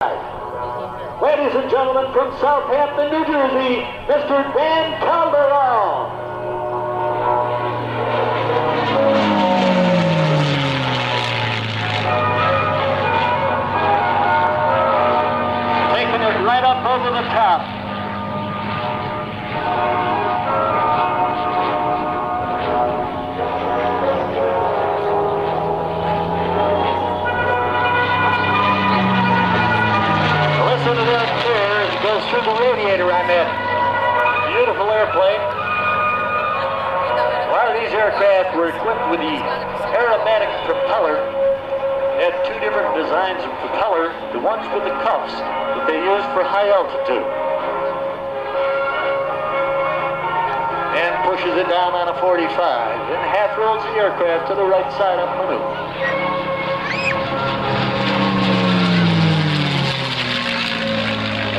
Ladies and gentlemen, from Southampton, New Jersey, Mr. Dan Caldarale. Taking it right up over the top. Listen to that chair as it goes through the radiator on that beautiful airplane. A lot of these aircraft were equipped with the aerobatic propeller. They had two different designs of propeller. The ones with the cuffs that they used for high altitude. And pushes it down on a 45. And half rolls the aircraft to the right side up maneuver.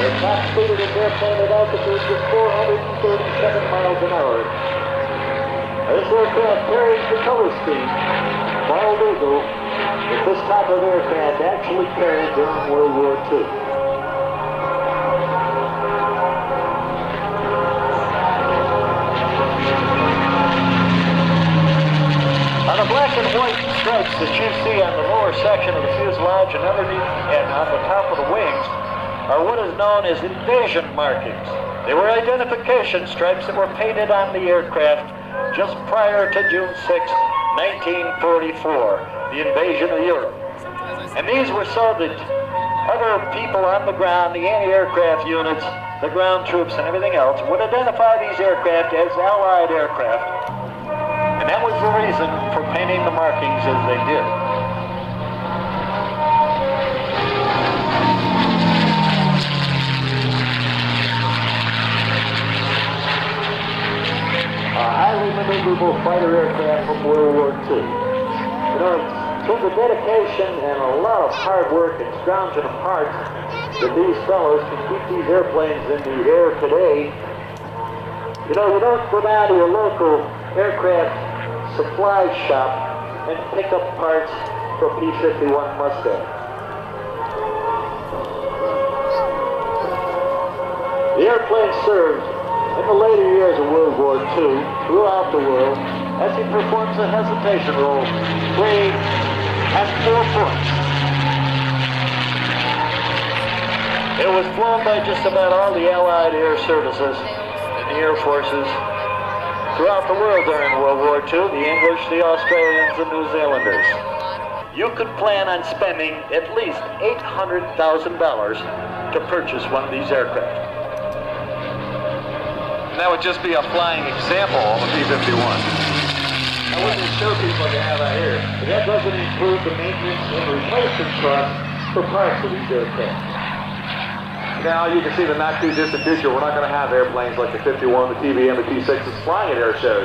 Their top speed of this airplane at altitude is 437 miles an hour. This aircraft carries the color scheme, bald eagle, that this type of aircraft actually carried during World War II. On the black and white stripes that you see on the lower section of the fuselage and underneath and on the top of the wings are what is known as invasion markings. They were identification stripes that were painted on the aircraft just prior to June 6, 1944, the invasion of Europe. And these were so that other people on the ground, the anti-aircraft units, the ground troops and everything else, would identify these aircraft as Allied aircraft. And that was the reason for painting the markings as they did. Highly maneuverable fighter aircraft from World War II. You know, through the dedication and a lot of hard work and scrounging of parts that these fellows can keep these airplanes in the air today, you know, you don't go down to a local aircraft supply shop and pick up parts for P-51 Mustang. The airplane served in the later years of World War II, throughout the world, as he performs a hesitation role, 3 and 4 points. It was flown by just about all the Allied air services and the air forces throughout the world during World War II, the English, the Australians, and New Zealanders. You could plan on spending at least $800,000 to purchase one of these aircraft. That would just be a flying example of a P-51. I wouldn't show people like I have out here. But that doesn't include the maintenance and replacement costs for parts of these aircraft. Now you can see the not too distant future. We're not going to have airplanes like the 51, the TBM, the T6s flying at air shows.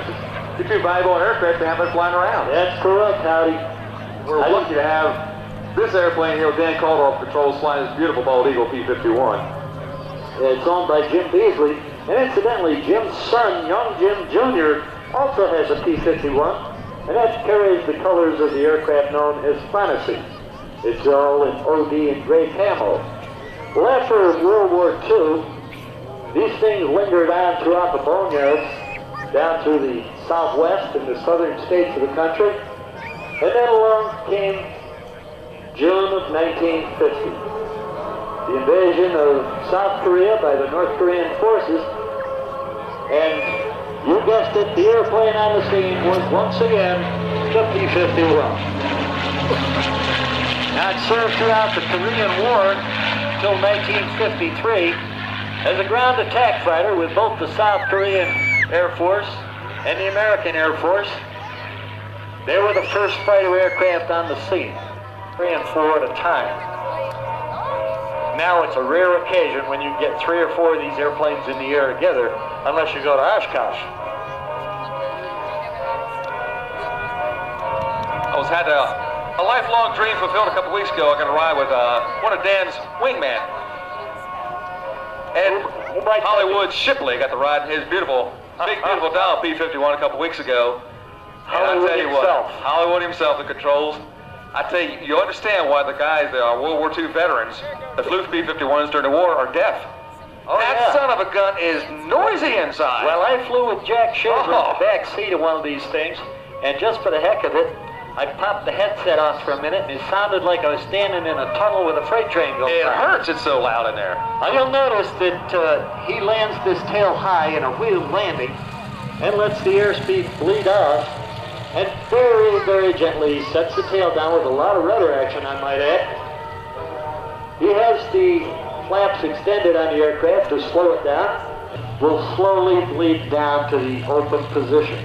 It's too valuable an aircraft to have them flying around. That's correct, Howdy. We're lucky to have this airplane here with Dan Caldarale controls flying this beautiful bald eagle P-51. It's owned by Jim Beasley. And incidentally, Jim's son, young Jim Jr., also has a P-51, and that carries the colors of the aircraft known as Fantasy. It's all in OD and gray camo. Well, after World War II, these things lingered on throughout the boneyards, down through the southwest and the southern states of the country, and then along came June of 1950. The invasion of South Korea by the North Korean forces, and you guessed it, the airplane on the scene was once again the P-51. Now it served throughout the Korean War until 1953 as a ground attack fighter with both the South Korean Air Force and the American Air Force. They were the first fighter aircraft on the scene, 3 and 4 at a time. Now it's a rare occasion when you get 3 or 4 of these airplanes in the air together, unless you go to Oshkosh. I had a lifelong dream fulfilled a couple weeks ago. I got to ride with one of Dan's wingman. And Hollywood Shipley got to ride in his beautiful, big, beautiful Dow P-51 a couple weeks ago. And Hollywood himself. Hollywood himself, the controls. I tell you, you understand why the guys, the World War II veterans, that flew P-51s during the war are deaf. Oh, that son of a gun is noisy inside. Well, I flew with Jack Shaver in the back seat of one of these things, and just for the heck of it, I popped the headset off for a minute, and it sounded like I was standing in a tunnel with a freight train going by. It hurts, it's so loud in there. Now, you'll notice that he lands this tail high in a wheeled landing and lets the airspeed bleed off, and very, very gently sets the tail down with a lot of rudder action, I might add. He has the flaps extended on the aircraft to slow it down. Will slowly bleed down to the open position.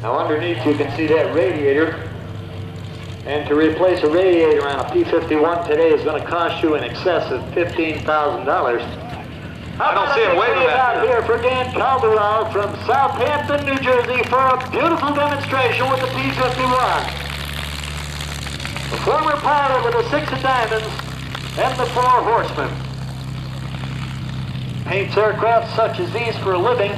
Now underneath you can see that radiator, and to replace a radiator on a P-51 today is going to cost you in excess of $15,000. I don't see him waving out that. here for Dan Caldarale from Southampton, New Jersey for a beautiful demonstration with the P-51. The former pilot with the 6 of diamonds and the 4 horsemen. Paints aircraft such as these for a living.